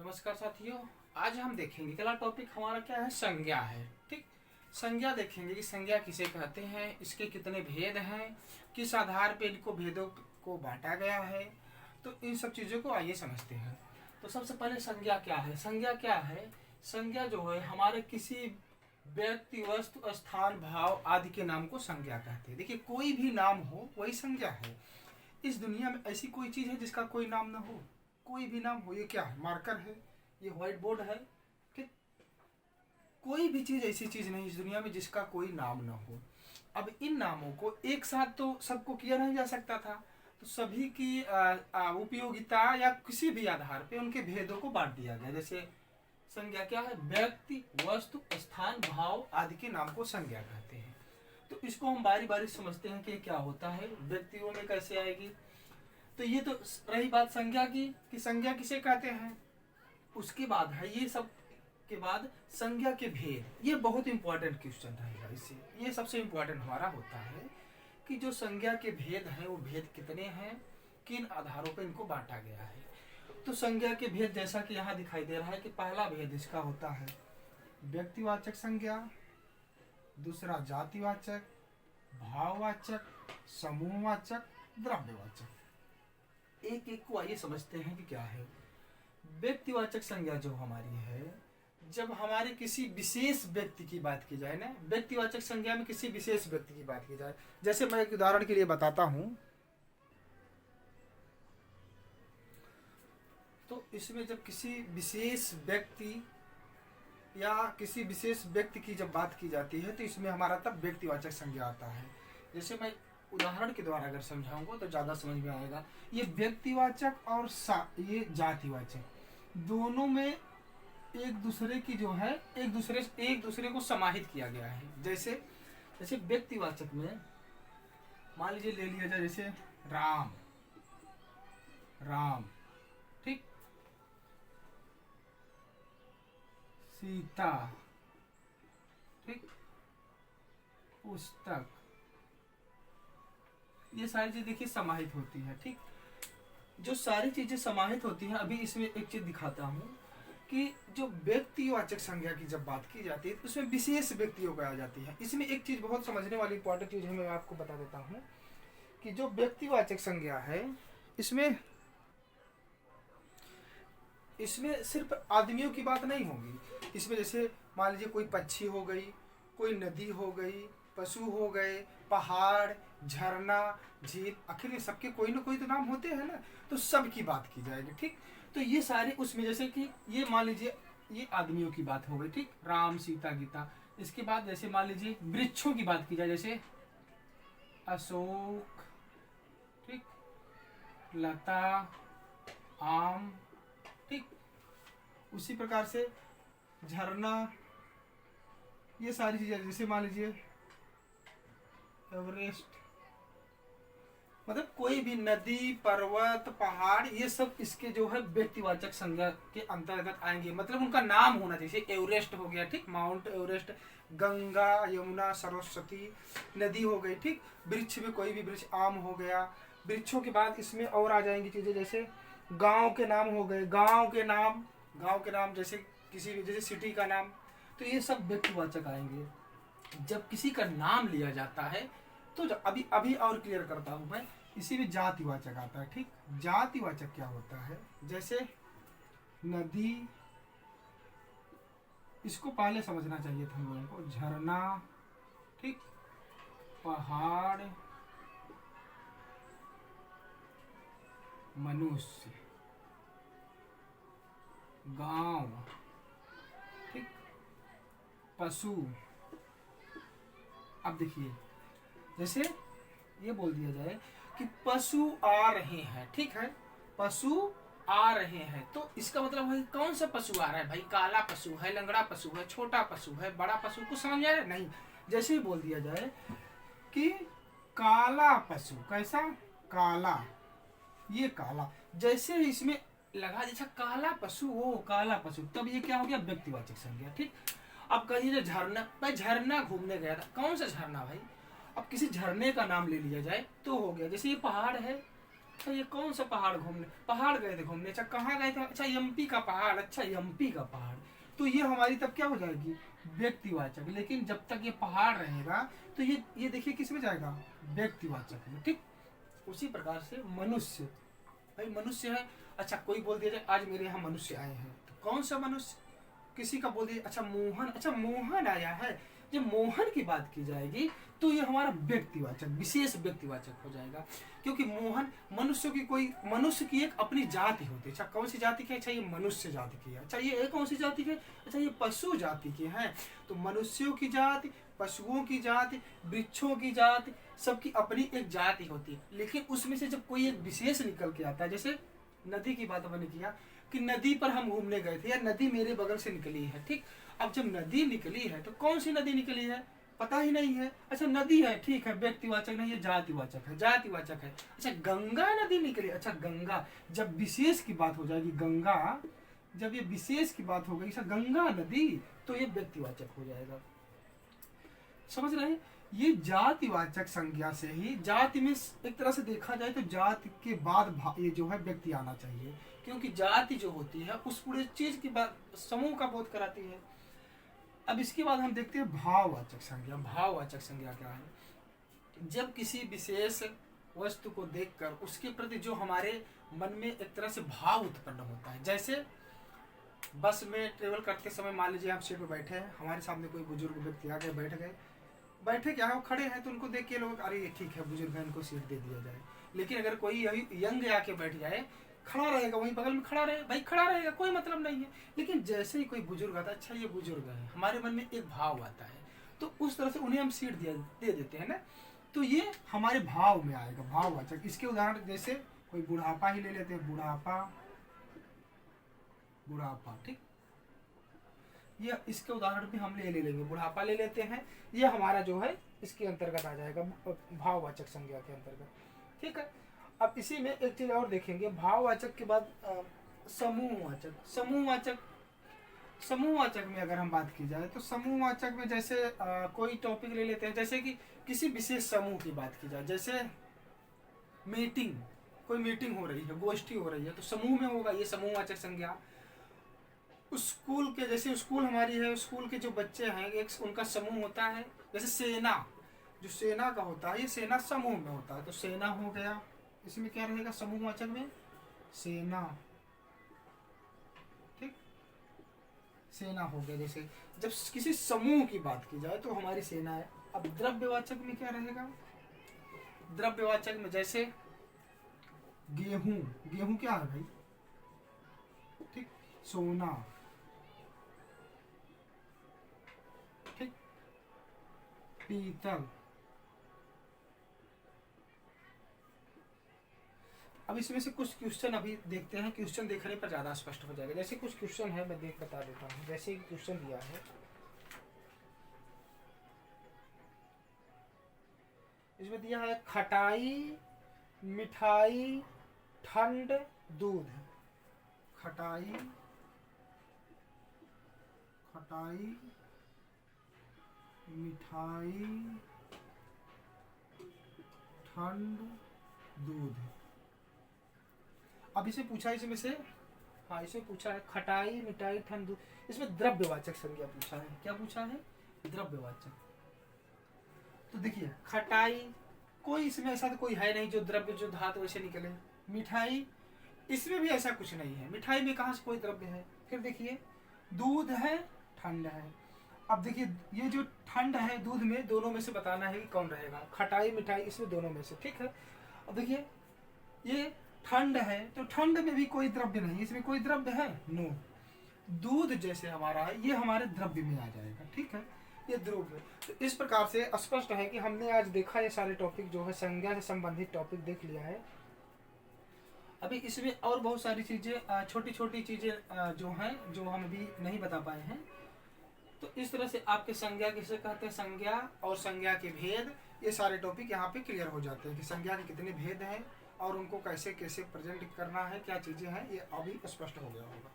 नमस्कार साथियों। आज हम देखेंगे अगला टॉपिक हमारा क्या है, संज्ञा है। ठीक, संज्ञा देखेंगे कि संज्ञा किसे कहते हैं, इसके कितने भेद हैं, किस आधार पे इनको भेदों को बांटा गया है। तो इन सब चीज़ों को आइए समझते हैं। तो सबसे पहले संज्ञा क्या है। संज्ञा क्या है, संज्ञा जो है हमारे किसी व्यक्ति, वस्तु, स्थान, भाव आदि के नाम को संज्ञा कहते हैं। देखिए, कोई भी नाम हो वही संज्ञा है। इस दुनिया में ऐसी कोई चीज़ है जिसका कोई नाम ना हो, कोई भी नाम हो। ये क्या है, मार्कर है, ये व्हाइट बोर्ड है। ठीक, कोई भी चीज़ ऐसी चीज़ नहीं इस दुनिया में जिसका कोई नाम ना हो। अब इन नामों को एक साथ तो सबको किया नहीं जा सकता था, तो सभी की उपयोगिता या किसी भी आधार पे उनके भेदों को बांट दिया गया। जैसे संज्ञा क्या है, व्यक्ति, वस्तु, स्थान, भाव आदि के नाम को संज्ञा कहते हैं। तो इसको हम बारी बारी समझते हैं कि क्या होता है, व्यक्तियों में कैसे आएगी। तो ये तो रही बात संज्ञा की कि संज्ञा किसे कहते हैं। उसके बाद है ये सब के बाद संज्ञा के भेद। ये बहुत इंपॉर्टेंट क्वेश्चन रहेगा। इससे ये सबसे इंपॉर्टेंट हमारा होता है कि जो संज्ञा के भेद हैं वो भेद कितने हैं, किन आधारों पर इनको बांटा गया है। तो संज्ञा के भेद जैसा कि यहाँ दिखाई दे रहा है कि पहला भेद इसका होता है व्यक्तिवाचक संज्ञा, दूसरा जातिवाचक, भाववाचक, समूहवाचक, द्रव्यवाचक। एक एक को आइए समझते हैं कि क्या है। व्यक्तिवाचक संज्ञा जो हमारी है, जब हमारे किसी विशेष व्यक्ति की बात की जाए ना, व्यक्तिवाचक संज्ञा में किसी विशेष व्यक्ति की बात की जाए। जैसे मैं एक उदाहरण के लिए बताता हूं, तो इसमें जब किसी विशेष व्यक्ति या किसी विशेष व्यक्ति की जब बात की जाती है तो इसमें हमारा तब व्यक्तिवाचक संज्ञा आता है। जैसे मैं उदाहरण के द्वारा अगर समझाऊंगा तो ज़्यादा समझ में आएगा। ये व्यक्तिवाचक और ये जातिवाचक, दोनों में एक दूसरे की जो है एक दूसरे को समाहित किया गया है। जैसे जैसे व्यक्तिवाचक में मान लीजिए ले लिया जाए, जैसे राम, राम, ठीक, सीता, ठीक, पुस्तक, ये सारी चीज देखिए समाहित होती है। ठीक, जो सारी चीजें समाहित होती हैं, अभी इसमें एक चीज दिखाता हूँ कि जो व्यक्तिवाचक संज्ञा की जब बात की जाती है तो उसमें विशेष व्यक्तियों को आ जाती है। इसमें एक चीज बहुत समझने वाली इंपॉर्टेंट चीज है, मैं आपको बता देता हूँ कि जो व्यक्तिवाचक संज्ञा है इसमें सिर्फ आदमियों की बात नहीं होगी। इसमें जैसे मान लीजिए कोई पक्षी हो गई, कोई नदी हो गई, पशु हो गए, पहाड़, झरना, झील, आखिर ये सबके कोई ना कोई तो नाम होते हैं ना, तो सब की बात की जाएगी। ठीक, तो ये सारे उसमें जैसे कि ये मान लीजिए ये आदमियों की बात हो गई, ठीक, राम, सीता, गीता। इसके बाद जैसे मान लीजिए वृक्षों की बात की जाए, जैसे अशोक, ठीक, लता, आम, ठीक, उसी प्रकार से झरना, ये सारी चीजें। जैसे मान लीजिए एवरेस्ट, मतलब कोई भी नदी, पर्वत, पहाड़, ये सब इसके जो है व्यक्तिवाचक संज्ञा के अंतर्गत आएंगे। मतलब उनका नाम होना चाहिए। एवरेस्ट हो गया, ठीक, माउंट एवरेस्ट, गंगा, यमुना, सरस्वती नदी हो गई, ठीक, वृक्ष में कोई भी वृक्ष, आम हो गया। वृक्षों के बाद इसमें और आ जाएंगी चीजें, जैसे गांव के नाम हो गए, गांव के नाम जैसे किसी भी, जैसे सिटी का नाम। तो ये सब व्यक्तिवाचक आएंगे। जब किसी का नाम लिया जाता है तो अभी और क्लियर करता हूं मैं, इसी में जातिवाचक आता है। ठीक, जातिवाचक क्या होता है, जैसे नदी, इसको पहले समझना चाहिए था हम लोगों को, झरना, ठीक, पहाड़, मनुष्य, गांव, ठीक, पशु। अब देखिए, जैसे ये बोल दिया जाए कि पशु आ रहे हैं, ठीक है, पशु आ रहे हैं, तो इसका मतलब है कौन सा पशु आ रहा है भाई, काला पशु है, लंगड़ा पशु है, छोटा पशु है, बड़ा पशु, कुछ समझ आ रहा है नहीं। जैसे ही बोल दिया जाए कि काला पशु, कैसा, काला, ये काला, जैसे ही इसमें लगा जैसा काला पशु, वो काला पशु, तब ये क्या हो गया, व्यक्तिवाचक संज्ञा। ठीक, अब कहिए झरना, मैं झरना घूमने गया था, कौन सा झरना भाई। अब किसी झरने का नाम ले लिया जाए तो हो गया। जैसे ये पहाड़ है, अच्छा ये कौन सा पहाड़ घूमने, पहाड़ गए थे घूमने, अच्छा कहाँ गए थे, अच्छा एमपी का पहाड़, अच्छा एमपी का पहाड़। तो ये हमारी तब क्या हो जाएगी, व्यक्तिवाचक। लेकिन जब तक ये पहाड़ रहेगा तो ये देखिए किस में जाएगा, व्यक्तिवाचक में। ठीक, उसी प्रकार से मनुष्य, भाई मनुष्य है, अच्छा कोई बोल दिया जाए आज मेरे यहाँ मनुष्य आए हैं, तो कौन सा मनुष्य, किसी का बोल दिया, अच्छा मोहन, अच्छा मोहन आया है, जब मोहन की बात की जाएगी तो ये हमारा व्यक्तिवाचक, विशेष व्यक्तिवाचक हो जाएगा। क्योंकि मोहन मनुष्य की, कोई मनुष्य की एक अपनी जाति होती है। अच्छा कौन सी जाति की है, अच्छा ये मनुष्य जाति की है। अच्छा ये कौन सी जाति की है, अच्छा ये पशु जाति के हैं। तो मनुष्यों की जाति, पशुओं की जाति, वृक्षों की जाति, सबकी अपनी एक जाति होती है। लेकिन उसमें से जब कोई एक विशेष निकल के आता है, जैसे नदी की बात मैंने किया कि नदी पर हम घूमने गए थे या नदी मेरे बगल से निकली है। ठीक, अब जब नदी निकली है तो कौन सी नदी निकली है, पता ही नहीं है। अच्छा नदी है, ठीक है, व्यक्तिवाचक नहीं है, जातिवाचक है, जातिवाचक है। अच्छा गंगा नदी निकली, अच्छा गंगा, जब विशेष की बात हो जाएगी, गंगा जब ये विशेष की बात हो गई, अच्छा गंगा नदी, तो ये व्यक्तिवाचक हो जाएगा। समझ रहे हैं, ये जातिवाचक संज्ञा से ही, जाति में एक तरह से देखा जाए तो जाति के बाद ये जो है व्यक्ति आना चाहिए। क्योंकि जाति जो होती है उस पूरे चीज की बात, समूह का बोध कराती है। अब इसके बाद हम देखते हैं भाववाचक संज्ञा। भाववाचक संज्ञा क्या है, जब किसी विशेष वस्तु को देखकर उसके प्रति जो हमारे मन में एक तरह से भाव उत्पन्न होता है। जैसे बस में ट्रेवल करते समय मान लीजिए हम सीट पर बैठे हैं, हमारे सामने कोई बुजुर्ग व्यक्ति आ गए, बैठे क्या है, वो खड़े हैं, तो उनको देख के लोग अरे ये ठीक है बुजुर्ग है, इनको सीट दे दिया जाए। लेकिन अगर कोई यंग आके बैठ जाए, खड़ा रहेगा, वहीं बगल में खड़ा रहे, भाई खड़ा रहेगा, कोई मतलब नहीं है। लेकिन जैसे ही कोई बुजुर्ग आता है, अच्छा ये बुजुर्ग है, हमारे मन में एक भाव आता है, तो उस तरह से उन्हें हम सीट दे देते हैं ना, तो ये हमारे भाव में आएगा, भाववाचक। इसके उदाहरण जैसे कोई बुढ़ापा ही ले लेते हैं, बुढ़ापा, ठीक, ये इसके उदाहरण भी हम ले लेंगे, बुढ़ापा ले लेते हैं, ये हमारा जो है इसके अंतर्गत आ जाएगा, भाववाचक संज्ञा के अंतर्गत। ठीक है, अब इसी में एक चीज और देखेंगे, भाववाचक के बाद समूहवाचक। समूहवाचक में अगर हम बात की जाए तो समूहवाचक में जैसे कोई टॉपिक ले लेते हैं, जैसे कि किसी विशेष समूह की बात की जाए, जैसे मीटिंग, कोई मीटिंग हो रही है, गोष्ठी हो रही है, तो समूह में होगा, ये समूहवाचक संज्ञा। स्कूल के, जैसे स्कूल हमारी है, स्कूल के जो बच्चे हैं एक उनका समूह होता है। जैसे सेना, जो सेना का होता है, ये सेना समूह में होता है, तो सेना हो गया, इसमें क्या रहेगा समूहवाचक में, सेना। ठीक, सेना हो गया। जैसे जब किसी समूह की बात की जाए तो हमारी सेना है। अब द्रव्यवाचक में क्या रहेगा, द्रव्यवाचक में जैसे गेहूं, गेहूं क्या है भाई, ठीक, सोना, ठीक, पीतल। अब इसमें से कुछ क्वेश्चन अभी देखते हैं, क्वेश्चन देखने पर ज्यादा स्पष्ट हो जाएगा। जैसे कुछ क्वेश्चन है, मैं बता देता हूँ। जैसे क्वेश्चन दिया है, इसमें दिया है खटाई, मिठाई, ठंड, दूध। खटाई, मिठाई, ठंड, दूध। अब इसे पूछा, इसमें से, हाँ इसे पूछा है खटाई, मिठाई, ठंड, दूध, इसमें द्रव्यवाचक संज्ञा पूछा है। क्या पूछा है, द्रव्यवाचक। तो देखिए खटाई, कोई इसमें ऐसा तो कोई है नहीं जो द्रव्य, जो धातु वैसे निकले। मिठाई, इसमें भी ऐसा कुछ नहीं है, मिठाई में कहाँ से कोई द्रव्य है। फिर देखिए दूध है, ठंड है। अब देखिए ये जो ठंड है दूध में, दोनों में से बताना है कि कौन रहेगा, खटाई मिठाई, इसमें दोनों में से। ठीक है, अब देखिए ये ठंड है, तो ठंड में भी कोई द्रव्य नहीं, इसमें कोई द्रव्य है, नो। दूध जैसे हमारा है, ये हमारे द्रव्य में आ जाएगा। ठीक है, ये द्रव्य। तो इस प्रकार से स्पष्ट है कि हमने आज देखा ये सारे टॉपिक जो है संज्ञा से संबंधित टॉपिक देख लिया है। अभी इसमें और बहुत सारी चीजें, छोटी छोटी चीजें जो हैं, जो हम अभी नहीं बता पाए हैं। तो इस तरह से आपके संज्ञा किसे कहते हैं, संज्ञा और संज्ञा के भेद, ये सारे टॉपिक यहाँ पे क्लियर हो जाते हैं कि संज्ञा के कितने भेद हैं और उनको कैसे कैसे प्रेजेंट करना है, क्या चीजें हैं, ये अभी स्पष्ट हो गया होगा।